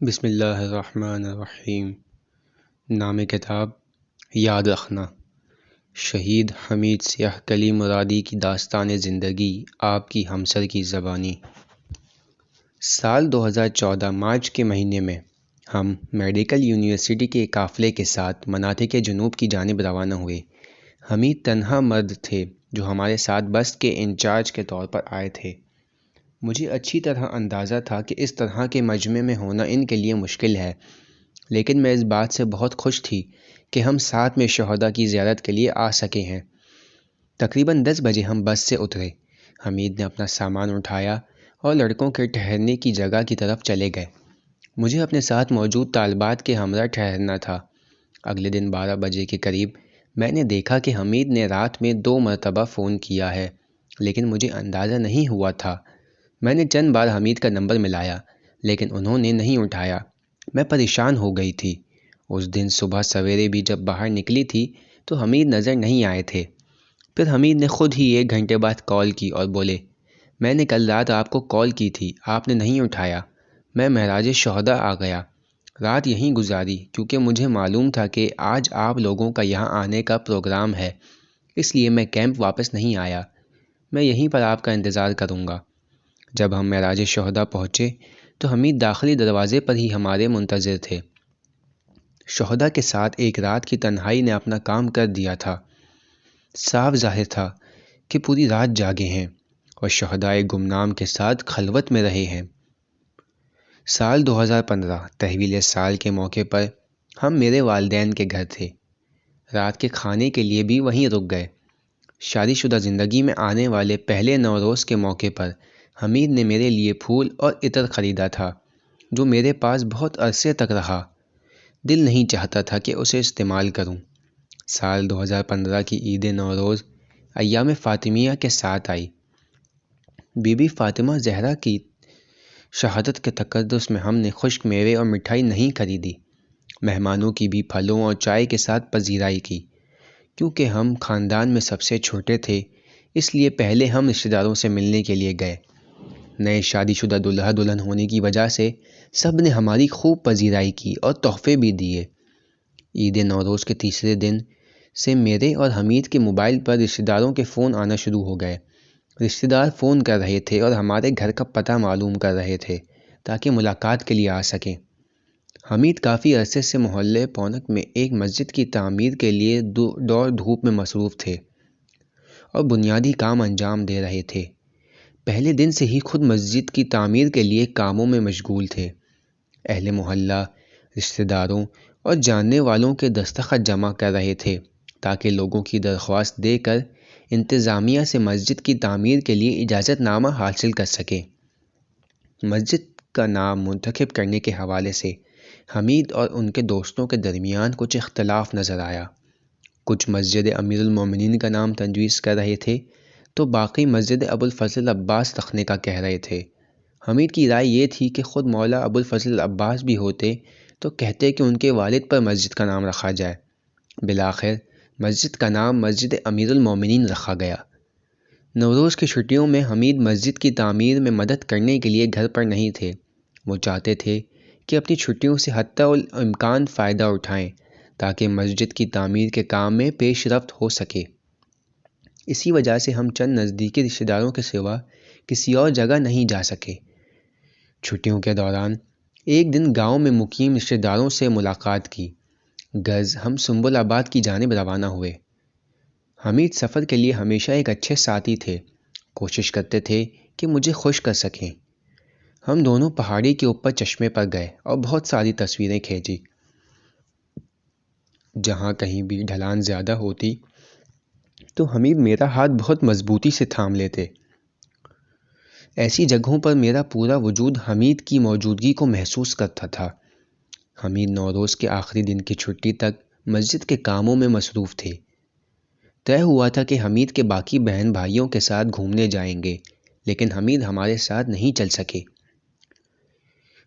بسم اللہ الرحمن الرحیم۔ نام کتاب یاد رکھنا۔ شہید حمید سیاہ کلی مرادی کی داستان زندگی آپ کی ہمسر کی زبانی۔ سال 2014 مارچ کے مہینے میں ہم میڈیکل یونیورسٹی کے قافلے کے ساتھ مناطق جنوب کی جانب روانہ ہوئے۔ حمید تنہا مرد تھے جو ہمارے ساتھ بس کے انچارج کے طور پر آئے تھے۔ مجھے اچھی طرح اندازہ تھا کہ اس طرح کے مجمع میں ہونا ان کے لیے مشکل ہے، لیکن میں اس بات سے بہت خوش تھی کہ ہم ساتھ میں شہداء کی زیارت کے لیے آ سکے ہیں۔ تقریباً 10 بجے ہم بس سے اترے۔ حمید نے اپنا سامان اٹھایا اور لڑکوں کے ٹھہرنے کی جگہ کی طرف چلے گئے۔ مجھے اپنے ساتھ موجود طالبات کے ہمراہ ٹھہرنا تھا۔ اگلے دن 12 بجے کے قریب میں نے دیکھا کہ حمید نے رات میں 2 مرتبہ فون کیا ہے، لیکن مجھے اندازہ نہیں ہوا تھا۔ میں نے چند بار حمید کا نمبر ملایا، لیکن انہوں نے نہیں اٹھایا۔ میں پریشان ہو گئی تھی۔ اس دن صبح سویرے بھی جب باہر نکلی تھی تو حمید نظر نہیں آئے تھے۔ پھر حمید نے خود ہی 1 گھنٹے بعد کال کی اور بولے، میں نے کل رات آپ کو کال کی تھی، آپ نے نہیں اٹھایا۔ میں معراج شہداء آ گیا، رات یہیں گزاری کیونکہ مجھے معلوم تھا کہ آج آپ لوگوں کا یہاں آنے کا پروگرام ہے، اس لیے میں کیمپ واپس نہیں آیا۔ میں یہیں پر آپ کا انتظار کروں گا۔ جب ہم معراج شہداء پہنچے تو حمید داخلی دروازے پر ہی ہمارے منتظر تھے۔ شہداء کے ساتھ ایک رات کی تنہائی نے اپنا کام کر دیا تھا۔ صاف ظاہر تھا کہ پوری رات جاگے ہیں اور شہداء گمنام کے ساتھ خلوت میں رہے ہیں۔ سال 2015 تحویل سال کے موقع پر ہم میرے والدین کے گھر تھے۔ رات کے کھانے کے لیے بھی وہیں رک گئے۔ شادی شدہ زندگی میں آنے والے پہلے نوروز کے موقع پر حمید نے میرے لیے پھول اور عطر خریدا تھا، جو میرے پاس بہت عرصے تک رہا۔ دل نہیں چاہتا تھا کہ اسے استعمال کروں۔ سال 2015 کی عید نوروز ایام فاطمیہ کے ساتھ آئی۔ بی بی فاطمہ زہرا کی شہادت کے تقدس میں ہم نے خشک میوے اور مٹھائی نہیں خریدی۔ مہمانوں کی بھی پھلوں اور چائے کے ساتھ پذیرائی کی۔ کیونکہ ہم خاندان میں سب سے چھوٹے تھے، اس لیے پہلے ہم رشتہ داروں سے ملنے کے لیے گئے۔ نئے شادی شدہ دلہا دلہن ہونے کی وجہ سے سب نے ہماری خوب پذیرائی کی اور تحفے بھی دیے۔ عید نوروز کے تیسرے دن سے میرے اور حمید کے موبائل پر رشتہ داروں کے فون آنا شروع ہو گئے۔ رشتہ دار فون کر رہے تھے اور ہمارے گھر کا پتہ معلوم کر رہے تھے تاکہ ملاقات کے لیے آ سکیں۔ حمید کافی عرصے سے محلے پونک میں ایک مسجد کی تعمیر کے لیے دوڑ دھوپ میں مصروف تھے اور بنیادی کام انجام دے رہے تھے۔ پہلے دن سے ہی خود مسجد کی تعمیر کے لیے کاموں میں مشغول تھے۔ اہل محلہ، رشتہ داروں اور جاننے والوں کے دستخط جمع کر رہے تھے تاکہ لوگوں کی درخواست دے کر انتظامیہ سے مسجد کی تعمیر کے لیے اجازت نامہ حاصل کر سکیں۔ مسجد کا نام منتخب کرنے کے حوالے سے حمید اور ان کے دوستوں کے درمیان کچھ اختلاف نظر آیا۔ کچھ مسجد امیر المومنین کا نام تجویز کر رہے تھے تو باقی مسجد ابوالفضل عباس رکھنے کا کہہ رہے تھے۔ حمید کی رائے یہ تھی کہ خود مولا ابوالفضل عباس بھی ہوتے تو کہتے کہ ان کے والد پر مسجد کا نام رکھا جائے۔ بالآخر مسجد کا نام مسجد امیر المومنین رکھا گیا۔ نوروز کی چھٹیوں میں حمید مسجد کی تعمیر میں مدد کرنے کے لیے گھر پر نہیں تھے۔ وہ چاہتے تھے کہ اپنی چھٹیوں سے حتی الامکان فائدہ اٹھائیں تاکہ مسجد کی تعمیر کے کام میں پیش رفت ہو سکے۔ اسی وجہ سے ہم چند نزدیکی رشتہ داروں کے سوا کسی اور جگہ نہیں جا سکے۔ چھٹیوں کے دوران ایک دن گاؤں میں مقیم رشتہ داروں سے ملاقات کی۔ غرض ہم سنبل آباد کی جانب روانہ ہوئے۔ حمید سفر کے لیے ہمیشہ ایک اچھے ساتھی تھے، کوشش کرتے تھے کہ مجھے خوش کر سکیں۔ ہم دونوں پہاڑی کے اوپر چشمے پر گئے اور بہت ساری تصویریں کھینچی۔ جہاں کہیں بھی ڈھلان زیادہ ہوتی تو حمید میرا ہاتھ بہت مضبوطی سے تھام لیتے۔ ایسی جگہوں پر میرا پورا وجود حمید کی موجودگی کو محسوس کرتا تھا۔ حمید نوروز کے آخری دن کی چھٹی تک مسجد کے کاموں میں مصروف تھے۔ طے ہوا تھا کہ حمید کے باقی بہن بھائیوں کے ساتھ گھومنے جائیں گے، لیکن حمید ہمارے ساتھ نہیں چل سکے۔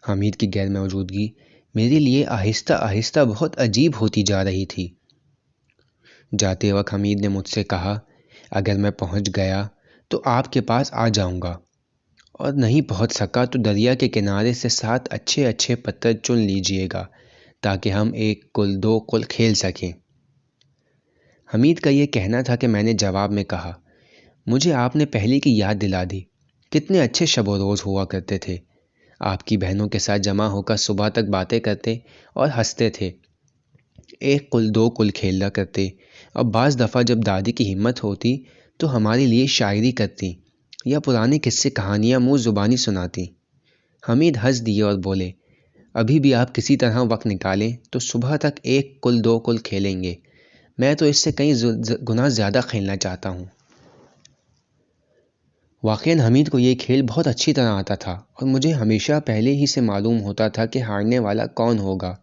حمید کی غیر موجودگی میرے لیے آہستہ آہستہ بہت عجیب ہوتی جا رہی تھی۔ جاتے وقت حمید نے مجھ سے کہا، اگر میں پہنچ گیا تو آپ کے پاس آ جاؤں گا اور نہیں پہنچ سکا تو دریا کے کنارے سے 7 اچھے اچھے پتھر چن لیجئے گا تاکہ ہم 1 کل 2 کل کھیل سکیں۔ حمید کا یہ کہنا تھا کہ میں نے جواب میں کہا، مجھے آپ نے پہلے کی یاد دلا دی، کتنے اچھے شب و روز ہوا کرتے تھے۔ آپ کی بہنوں کے ساتھ جمع ہو کر صبح تک باتیں کرتے اور ہنستے تھے، 1 کل 2 کل کھیلا کرتے، اور بعض دفعہ جب دادی کی ہمت ہوتی تو ہمارے لیے شاعری کرتی یا پرانے قصے کہانیاں منہ زبانی سناتی۔ حمید ہنس دیے اور بولے، ابھی بھی آپ کسی طرح وقت نکالیں تو صبح تک 1 کل 2 کل کھیلیں گے، میں تو اس سے کئی گنا زیادہ کھیلنا چاہتا ہوں۔ واقعاً حمید کو یہ کھیل بہت اچھی طرح آتا تھا اور مجھے ہمیشہ پہلے ہی سے معلوم ہوتا تھا کہ ہارنے والا کون ہوگا۔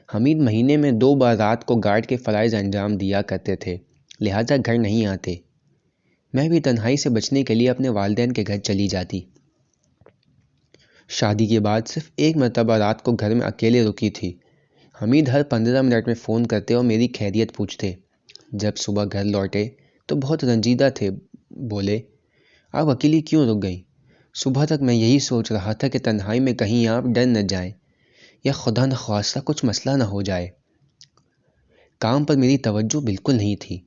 حمید مہینے میں 2 بار رات کو گارڈ کے فرائض انجام دیا کرتے تھے، لہٰذا گھر نہیں آتے۔ میں بھی تنہائی سے بچنے کے لیے اپنے والدین کے گھر چلی جاتی۔ شادی کے بعد صرف 1 مرتبہ رات کو گھر میں اکیلے رکی تھی۔ حمید ہر 15 منٹ میں فون کرتے اور میری خیریت پوچھتے۔ جب صبح گھر لوٹے تو بہت رنجیدہ تھے، بولے، آپ اکیلی کیوں رک گئیں؟ صبح تک میں یہی سوچ رہا تھا کہ تنہائی میں کہیں آپ ڈر نہ جائیں یا خدا نخواستہ کچھ مسئلہ نہ ہو جائے۔ کام پر میری توجہ بالکل نہیں تھی۔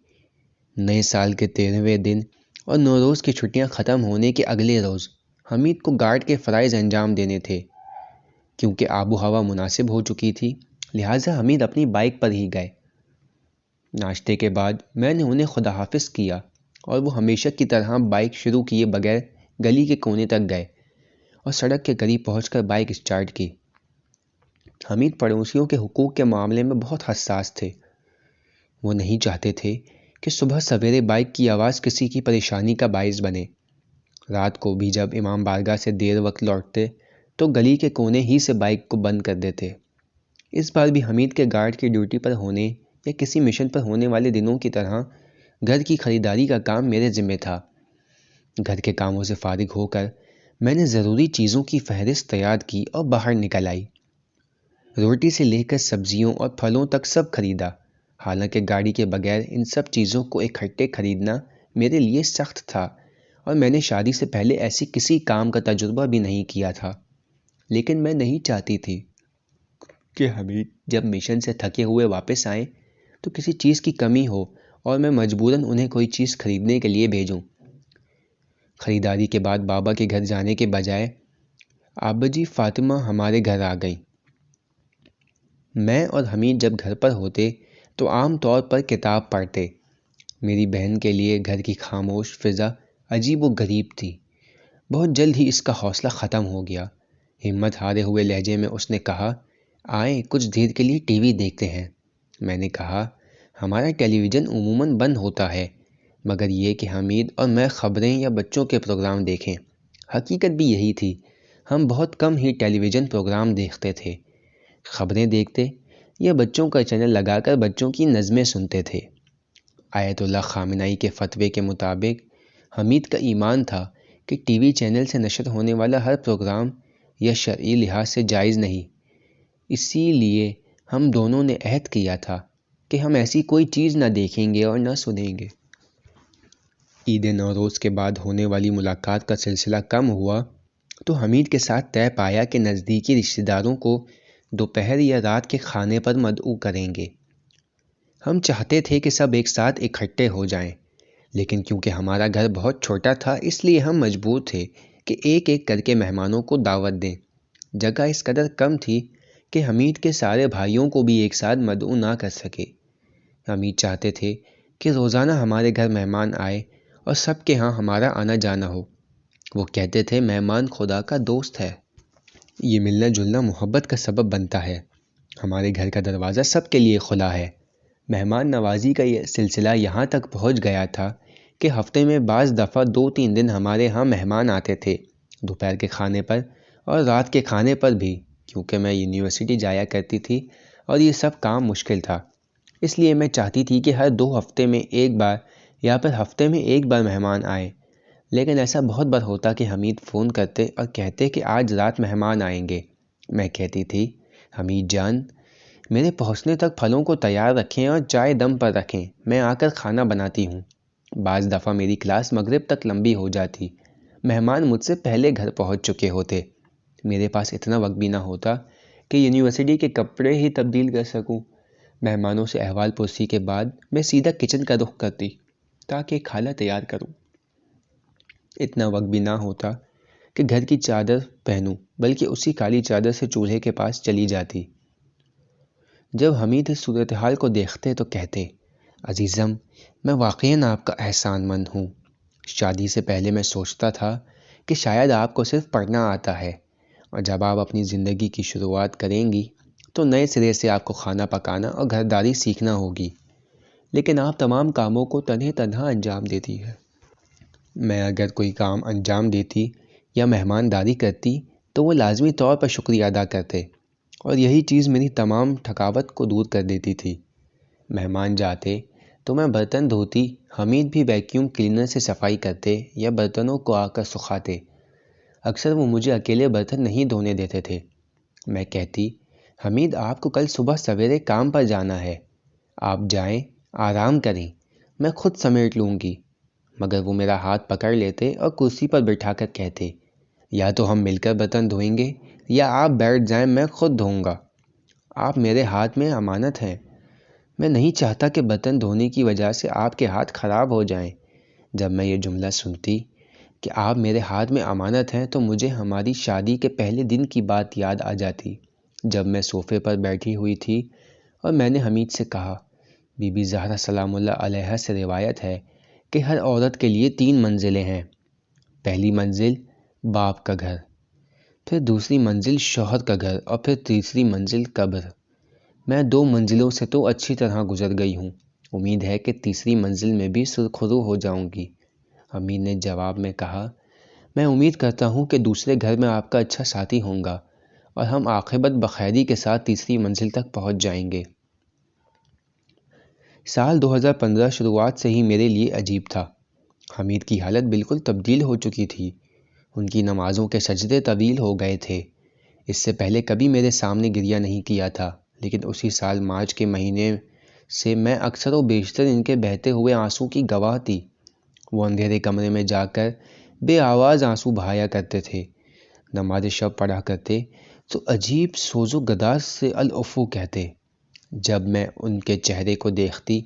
نئے سال کے 13ویں دن اور نوروز کی چھٹیاں ختم ہونے کے اگلے روز حمید کو گارڈ کے فرائض انجام دینے تھے۔ کیونکہ آب و ہوا مناسب ہو چکی تھی، لہٰذا حمید اپنی بائک پر ہی گئے۔ ناشتے کے بعد میں نے انہیں خدا حافظ کیا اور وہ ہمیشہ کی طرح بائک شروع کیے بغیر گلی کے کونے تک گئے اور سڑک کے قریب پہنچ کر بائک اسٹارٹ کی۔ حمید پڑوسیوں کے حقوق کے معاملے میں بہت حساس تھے۔ وہ نہیں چاہتے تھے کہ صبح سویرے بائک کی آواز کسی کی پریشانی کا باعث بنے۔ رات کو بھی جب امام بارگاہ سے دیر وقت لوٹتے تو گلی کے کونے ہی سے بائک کو بند کر دیتے۔ اس بار بھی حمید کے گارڈ کی ڈیوٹی پر ہونے یا کسی مشن پر ہونے والے دنوں کی طرح گھر کی خریداری کا کام میرے ذمہ تھا۔ گھر کے کاموں سے فارغ ہو کر میں نے ضروری چیزوں کی فہرست تیار کی اور باہر نکل آئی۔ روٹی سے لے کر سبزیوں اور پھلوں تک سب خریدا۔ حالانکہ گاڑی کے بغیر ان سب چیزوں کو اکٹھے خریدنا میرے لیے سخت تھا اور میں نے شادی سے پہلے ایسی کسی کام کا تجربہ بھی نہیں کیا تھا، لیکن میں نہیں چاہتی تھی کہ حمید جب مشن سے تھکے ہوئے واپس آئیں تو کسی چیز کی کمی ہو اور میں مجبوراً انہیں کوئی چیز خریدنے کے لیے بھیجوں۔ خریداری کے بعد بابا کے گھر جانے کے بجائے آبجی فاطمہ ہمارے گھر آ گئیں۔ میں اور حمید جب گھر پر ہوتے تو عام طور پر کتاب پڑھتے۔ میری بہن کے لیے گھر کی خاموش فضا عجیب و غریب تھی۔ بہت جلد ہی اس کا حوصلہ ختم ہو گیا۔ ہمت ہارے ہوئے لہجے میں اس نے کہا، آئیں کچھ دیر کے لیے ٹی وی دیکھتے ہیں۔ میں نے کہا، ہمارا ٹیلی ویژن عموماً بند ہوتا ہے، مگر یہ کہ حمید اور میں خبریں یا بچوں کے پروگرام دیکھیں۔ حقیقت بھی یہی تھی، ہم بہت کم ہی ٹیلی ویژن پروگرام دیکھتے تھے، خبریں دیکھتے یا بچوں کا چینل لگا کر بچوں کی نظمیں سنتے تھے۔ آیت اللہ خامنائی کے فتوے کے مطابق حمید کا ایمان تھا کہ ٹی وی چینل سے نشر ہونے والا ہر پروگرام یا شرعی لحاظ سے جائز نہیں۔ اسی لیے ہم دونوں نے عہد کیا تھا کہ ہم ایسی کوئی چیز نہ دیکھیں گے اور نہ سنیں گے۔ عید نوروز کے بعد ہونے والی ملاقات کا سلسلہ کم ہوا تو حمید کے ساتھ طے پایا کہ نزدیکی رشتہ داروں کو دوپہر یا رات کے کھانے پر مدعو کریں گے۔ ہم چاہتے تھے کہ سب ایک ساتھ اکٹھے ہو جائیں، لیکن کیونکہ ہمارا گھر بہت چھوٹا تھا اس لیے ہم مجبور تھے کہ ایک ایک کر کے مہمانوں کو دعوت دیں۔ جگہ اس قدر کم تھی کہ حمید کے سارے بھائیوں کو بھی ایک ساتھ مدعو نہ کر سکے۔ حمید چاہتے تھے کہ روزانہ ہمارے گھر مہمان آئے اور سب کے ہاں ہمارا آنا جانا ہو۔ وہ کہتے تھے مہمان خدا کا دوست ہے، یہ ملنا جلنا محبت کا سبب بنتا ہے۔ ہمارے گھر کا دروازہ سب کے لیے کھلا ہے۔ مہمان نوازی کا یہ سلسلہ یہاں تک پہنچ گیا تھا کہ ہفتے میں بعض دفعہ 2-3 دن ہمارے ہاں مہمان آتے تھے، دوپہر کے کھانے پر اور رات کے کھانے پر بھی، کیونکہ میں یونیورسٹی جایا کرتی تھی اور یہ سب کام مشکل تھا۔ اس لیے میں چاہتی تھی کہ ہر 2 ہفتے میں ایک بار یا پھر ہفتے میں ایک بار مہمان آئیں، لیکن ایسا بہت بار ہوتا کہ حمید فون کرتے اور کہتے کہ آج رات مہمان آئیں گے۔ میں کہتی تھی، حمید جان، میرے پہنچنے تک پھلوں کو تیار رکھیں اور چائے دم پر رکھیں، میں آ کر کھانا بناتی ہوں۔ بعض دفعہ میری کلاس مغرب تک لمبی ہو جاتی، مہمان مجھ سے پہلے گھر پہنچ چکے ہوتے۔ میرے پاس اتنا وقت بھی نہ ہوتا کہ یونیورسٹی کے کپڑے ہی تبدیل کر سکوں۔ مہمانوں سے احوال پرسی کے بعد میں سیدھا کچن کا رخ کرتی تاکہ کھانا تیار کروں۔ اتنا وقت بھی نہ ہوتا کہ گھر کی چادر پہنوں، بلکہ اسی کالی چادر سے چولہے کے پاس چلی جاتی۔ جب حمید اس صورتحال کو دیکھتے تو کہتے، عزیزم، میں واقعاً آپ کا احسان مند ہوں۔ شادی سے پہلے میں سوچتا تھا کہ شاید آپ کو صرف پڑھنا آتا ہے، اور جب آپ اپنی زندگی کی شروعات کریں گی تو نئے سرے سے آپ کو کھانا پکانا اور گھرداری سیکھنا ہوگی، لیکن آپ تمام کاموں کو تنہا انجام دیتی ہے۔ میں اگر کوئی کام انجام دیتی یا مہمانداری کرتی تو وہ لازمی طور پر شکریہ ادا کرتے، اور یہی چیز میری تمام تھکاوٹ کو دور کر دیتی تھی۔ مہمان جاتے تو میں برتن دھوتی، حمید بھی ویکیوم کلینر سے صفائی کرتے یا برتنوں کو آ کر سکھاتے۔ اکثر وہ مجھے اکیلے برتن نہیں دھونے دیتے تھے۔ میں کہتی، حمید، آپ کو کل صبح سویرے کام پر جانا ہے، آپ جائیں، آرام کریں، میں خود سمیٹ لوں گی۔ مگر وہ میرا ہاتھ پکڑ لیتے اور کرسی پر بٹھا کر کہتے، یا تو ہم مل کر برتن دھوئیں گے یا آپ بیٹھ جائیں، میں خود دھوؤں گا۔ آپ میرے ہاتھ میں امانت ہیں، میں نہیں چاہتا کہ برتن دھونے کی وجہ سے آپ کے ہاتھ خراب ہو جائیں۔ جب میں یہ جملہ سنتی کہ آپ میرے ہاتھ میں امانت ہیں تو مجھے ہماری شادی کے پہلے دن کی بات یاد آ جاتی، جب میں صوفے پر بیٹھی ہوئی تھی اور میں نے حمید سے کہا، بی بی زہرا سلام اللہ علیہا سے روایت ہے کہ ہر عورت کے لیے 3 منزلیں ہیں۔ پہلی منزل باپ کا گھر، پھر دوسری منزل شوہر کا گھر، اور پھر تیسری منزل قبر۔ میں 2 منزلوں سے تو اچھی طرح گزر گئی ہوں، امید ہے کہ تیسری منزل میں بھی سرخرو ہو جاؤں گی۔ حمید نے جواب میں کہا، میں امید کرتا ہوں کہ دوسرے گھر میں آپ کا اچھا ساتھی ہوں گا اور ہم عاقبت بخیری کے ساتھ تیسری منزل تک پہنچ جائیں گے۔ سال 2015 شروعات سے ہی میرے لیے عجیب تھا۔ حمید کی حالت بالکل تبدیل ہو چکی تھی، ان کی نمازوں کے سجدے طویل ہو گئے تھے۔ اس سے پہلے کبھی میرے سامنے گریہ نہیں کیا تھا، لیکن اسی سال مارچ کے مہینے سے میں اکثر و بیشتر ان کے بہتے ہوئے آنسوں کی گواہ تھی۔ وہ اندھیرے کمرے میں جا کر بے آواز آنسو بہایا کرتے تھے، نماز شب پڑھا کرتے تو عجیب سوز و گداز سے العفو کہتے۔ جب میں ان کے چہرے کو دیکھتی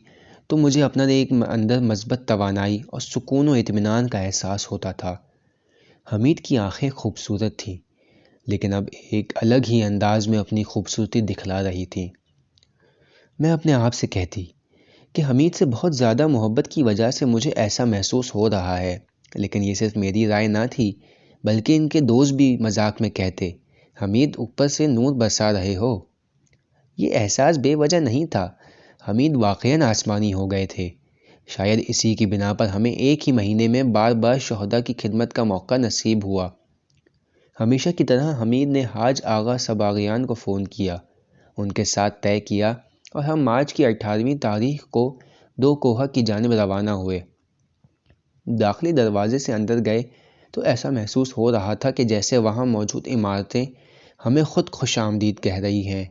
تو مجھے اپنا ایک اندر مثبت توانائی اور سکون و اطمینان کا احساس ہوتا تھا۔ حمید کی آنکھیں خوبصورت تھیں، لیکن اب ایک الگ ہی انداز میں اپنی خوبصورتی دکھلا رہی تھیں۔ میں اپنے آپ سے کہتی کہ حمید سے بہت زیادہ محبت کی وجہ سے مجھے ایسا محسوس ہو رہا ہے، لیکن یہ صرف میری رائے نہ تھی، بلکہ ان کے دوست بھی مذاق میں کہتے، حمید، اوپر سے نور برسا رہے ہو۔ یہ احساس بے وجہ نہیں تھا، حمید واقعاً آسمانی ہو گئے تھے۔ شاید اسی کی بنا پر ہمیں ایک ہی مہینے میں بار بار شہداء کی خدمت کا موقع نصیب ہوا۔ ہمیشہ کی طرح حمید نے حاج آغا صباغیان کو فون کیا، ان کے ساتھ طے کیا، اور ہم مارچ کی 18ویں تاریخ کو 2 کوہ کی جانب روانہ ہوئے۔ داخلی دروازے سے اندر گئے تو ایسا محسوس ہو رہا تھا کہ جیسے وہاں موجود عمارتیں ہمیں خود خوش آمدید کہہ رہی ہیں،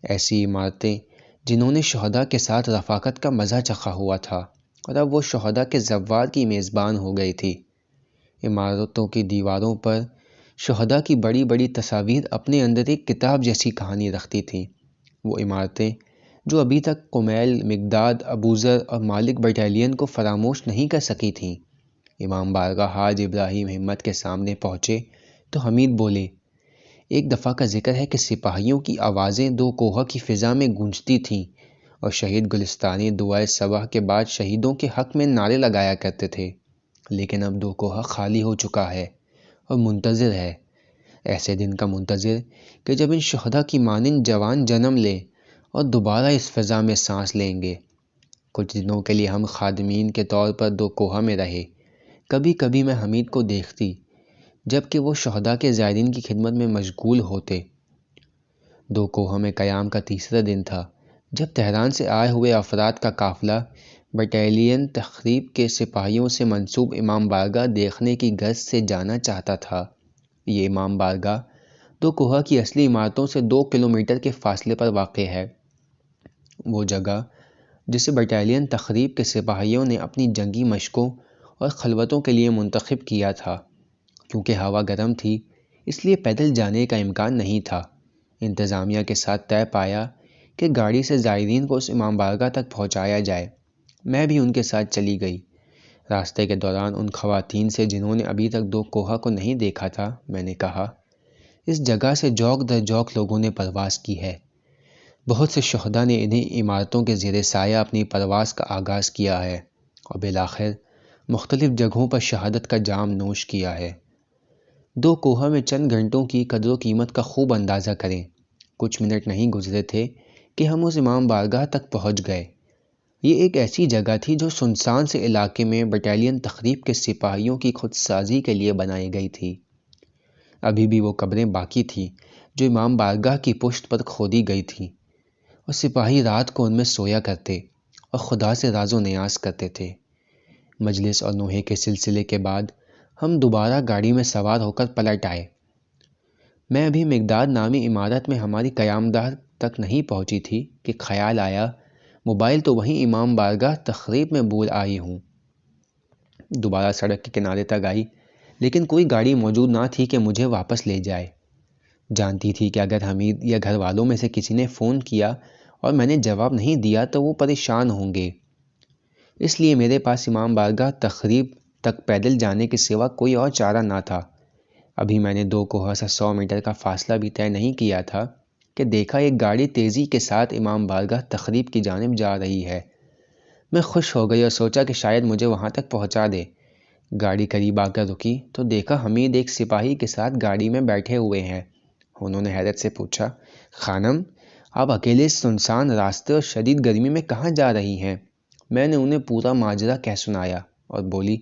ایسی عمارتیں جنہوں نے شہداء کے ساتھ رفاقت کا مزہ چکھا ہوا تھا اور اب وہ شہداء کے زوار کی میزبان ہو گئی تھی۔ عمارتوں کی دیواروں پر شہداء کی بڑی بڑی تصاویر اپنے اندر ایک کتاب جیسی کہانی رکھتی تھیں۔ وہ عمارتیں جو ابھی تک قمیل، مقداد، ابوذر اور مالک بٹالین کو فراموش نہیں کر سکی تھیں۔ امام بارگاہ حاج ابراہیم ہمت کے سامنے پہنچے تو حمید بولے، ایک دفعہ کا ذکر ہے کہ سپاہیوں کی آوازیں 2 کوہ کی فضا میں گونجتی تھیں اور شہید گلستانی دعائے صبح کے بعد شہیدوں کے حق میں نعرے لگایا کرتے تھے، لیکن اب 2 کوہ خالی ہو چکا ہے اور منتظر ہے، ایسے دن کا منتظر کہ جب ان شہداء کی مانند جوان جنم لیں اور دوبارہ اس فضا میں سانس لیں گے۔ کچھ دنوں کے لیے ہم خادمین کے طور پر 2 کوہ میں رہے۔ کبھی کبھی میں حمید کو دیکھتی جبکہ وہ شہداء کے زائرین کی خدمت میں مشغول ہوتے۔ 2 کوہ میں قیام کا تیسرا دن تھا جب تہران سے آئے ہوئے افراد کا قافلہ بٹالین تخریب کے سپاہیوں سے منسوب امام بارگاہ دیکھنے کی غرض سے جانا چاہتا تھا۔ یہ امام بارگاہ 2 کوہ کی اصلی عمارتوں سے 2 کلومیٹر کے فاصلے پر واقع ہے، وہ جگہ جسے بٹالین تخریب کے سپاہیوں نے اپنی جنگی مشقوں اور خلوتوں کے لیے منتخب کیا تھا۔ کیونکہ ہوا گرم تھی اس لیے پیدل جانے کا امکان نہیں تھا۔ انتظامیہ کے ساتھ طے پایا کہ گاڑی سے زائرین کو اس امام بارگاہ تک پہنچایا جائے۔ میں بھی ان کے ساتھ چلی گئی۔ راستے کے دوران ان خواتین سے جنہوں نے ابھی تک دو کوہ کو نہیں دیکھا تھا میں نے کہا، اس جگہ سے جوک در جوک لوگوں نے پرواز کی ہے۔ بہت سے شہداء نے انہیں عمارتوں کے زیر سایہ اپنی پرواز کا آغاز کیا ہے اور بالآخر مختلف جگہوں پر شہادت کا جام نوش کیا ہے۔ دو کوہ میں چند گھنٹوں کی قدر و قیمت کا خوب اندازہ کریں۔ کچھ منٹ نہیں گزرے تھے کہ ہم اس امام بارگاہ تک پہنچ گئے۔ یہ ایک ایسی جگہ تھی جو سنسان سے علاقے میں بٹالین تخریب کے سپاہیوں کی خود سازی کے لیے بنائی گئی تھی۔ ابھی بھی وہ قبریں باقی تھیں جو امام بارگاہ کی پشت پر کھودی گئی تھیں، اور سپاہی رات کو ان میں سویا کرتے اور خدا سے راز و نیاز کرتے تھے۔ مجلس اور نوحے کے سلسلے کے بعد ہم دوبارہ گاڑی میں سوار ہو کر پلٹ آئے۔ میں ابھی مقداد نامی عمارت میں ہماری قیامگاہ تک نہیں پہنچی تھی کہ خیال آیا موبائل تو وہیں امام بارگاہ تخریب میں بھول آئی ہوں۔ دوبارہ سڑک کے کنارے تک آئی، لیکن کوئی گاڑی موجود نہ تھی کہ مجھے واپس لے جائے۔ جانتی تھی کہ اگر حمید یا گھر والوں میں سے کسی نے فون کیا اور میں نے جواب نہیں دیا تو وہ پریشان ہوں گے، اس لیے میرے پاس امام بارگاہ تخریب تک پیدل جانے کے سوا کوئی اور چارہ نہ تھا۔ ابھی میں نے دو کوہ سے 100 میٹر کا فاصلہ بھی طے نہیں کیا تھا کہ دیکھا ایک گاڑی تیزی کے ساتھ امام بارگاہ تخریب کی جانب جا رہی ہے۔ میں خوش ہو گئی اور سوچا کہ شاید مجھے وہاں تک پہنچا دے۔ گاڑی قریب آ کر رکی تو دیکھا حمید ایک سپاہی کے ساتھ گاڑی میں بیٹھے ہوئے ہیں۔ انہوں نے حیرت سے پوچھا، خانم آپ اکیلے اس سنسان راستے اور شدید گرمی میں کہاں جا رہی ہیں؟ میں نے انہیں پورا ماجرا کہہ سنایا اور بولی،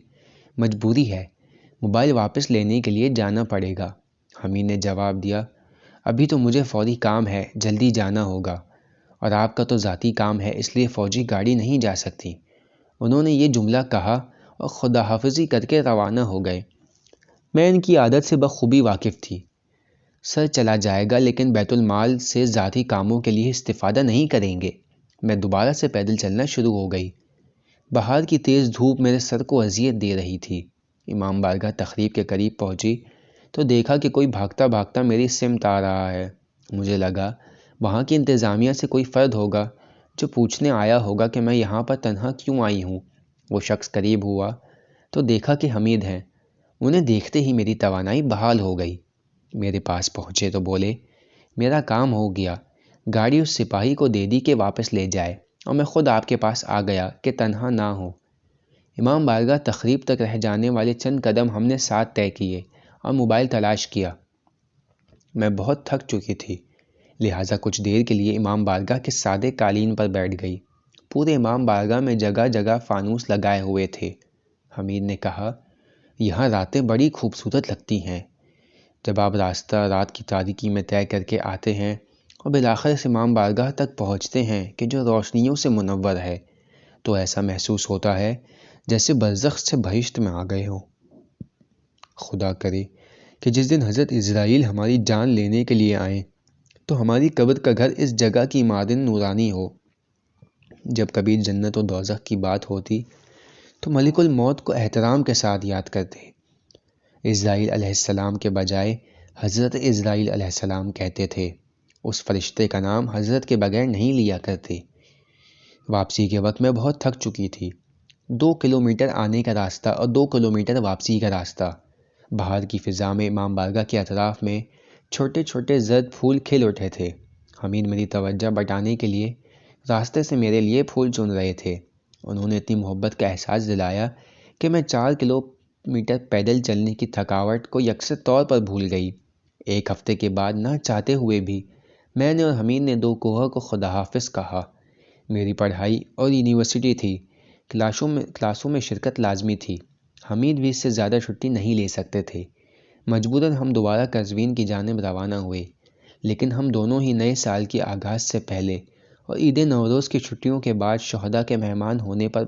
مجبوری ہے، موبائل واپس لینے کے لیے جانا پڑے گا۔ حمید نے جواب دیا، ابھی تو مجھے فوری کام ہے، جلدی جانا ہوگا، اور آپ کا تو ذاتی کام ہے اس لیے فوجی گاڑی نہیں جا سکتی۔ انہوں نے یہ جملہ کہا اور خدا حافظی کر کے روانہ ہو گئے۔ میں ان کی عادت سے بخوبی واقف تھی۔ سر چلا جائے گا لیکن بیت المال سے ذاتی کاموں کے لیے استفادہ نہیں کریں گے۔ میں دوبارہ سے پیدل چلنا شروع ہو گئی۔ باہر کی تیز دھوپ میرے سر کو اذیت دے رہی تھی۔ امام بارگاہ تخریب کے قریب پہنچی تو دیکھا کہ کوئی بھاگتا بھاگتا میری سمت آ رہا ہے۔ مجھے لگا وہاں کی انتظامیہ سے کوئی فرد ہوگا جو پوچھنے آیا ہوگا کہ میں یہاں پر تنہا کیوں آئی ہوں۔ وہ شخص قریب ہوا تو دیکھا کہ حمید ہیں۔ انہیں دیکھتے ہی میری توانائی بحال ہو گئی۔ میرے پاس پہنچے تو بولے، میرا کام ہو گیا، گاڑی اس سپاہی کو دے دی کہ واپس لے جائے اور میں خود آپ کے پاس آ گیا کہ تنہا نہ ہو۔ امام بارگاہ تخریب تک رہ جانے والے چند قدم ہم نے ساتھ طے کیے اور موبائل تلاش کیا۔ میں بہت تھک چکی تھی، لہٰذا کچھ دیر کے لیے امام بارگاہ کے سادے قالین پر بیٹھ گئی۔ پورے امام بارگاہ میں جگہ جگہ فانوس لگائے ہوئے تھے۔ حمید نے کہا، یہاں راتیں بڑی خوبصورت لگتی ہیں۔ جب آپ راستہ رات کی تاریکی میں طے کر کے آتے ہیں اور بالآخر اس امام بارگاہ تک پہنچتے ہیں کہ جو روشنیوں سے منور ہے، تو ایسا محسوس ہوتا ہے جیسے برزخ سے بہشت میں آ گئے ہوں۔ خدا کرے کہ جس دن حضرت عزرائیل ہماری جان لینے کے لیے آئیں تو ہماری قبر کا گھر اس جگہ کی معدن نورانی ہو۔ جب کبھی جنت و دوزخ کی بات ہوتی تو ملک الموت کو احترام کے ساتھ یاد کرتے۔ عزرائیل علیہ السلام کے بجائے حضرت عزرائیل علیہ السلام کہتے تھے۔ اس فرشتے کا نام حضرت کے بغیر نہیں لیا کرتے۔ واپسی کے وقت میں بہت تھک چکی تھی۔ 2 کلومیٹر آنے کا راستہ اور 2 کلومیٹر واپسی کا راستہ۔ باہر کی فضا میں امام بارگاہ کے اطراف میں چھوٹے چھوٹے زرد پھول کھل اٹھے تھے۔ حمید میری توجہ بٹانے کے لیے راستے سے میرے لیے پھول چن رہے تھے۔ انہوں نے اتنی محبت کا احساس دلایا کہ میں 4 کلومیٹر پیدل چلنے کی تھکاوٹ کو یکسر طور پر بھول گئی۔ 1 ہفتے کے بعد نہ چاہتے ہوئے بھی میں نے اور حمید نے 2 کوہ کو خدا حافظ کہا۔ میری پڑھائی اور یونیورسٹی تھی، کلاسوں میں شرکت لازمی تھی۔ حمید بھی اس سے زیادہ چھٹی نہیں لے سکتے تھے۔ مجبوراً ہم دوبارہ قزوین کی جانب روانہ ہوئے، لیکن ہم دونوں ہی نئے سال کے آغاز سے پہلے اور عید نوروز کی چھٹیوں کے بعد شہداء کے مہمان ہونے پر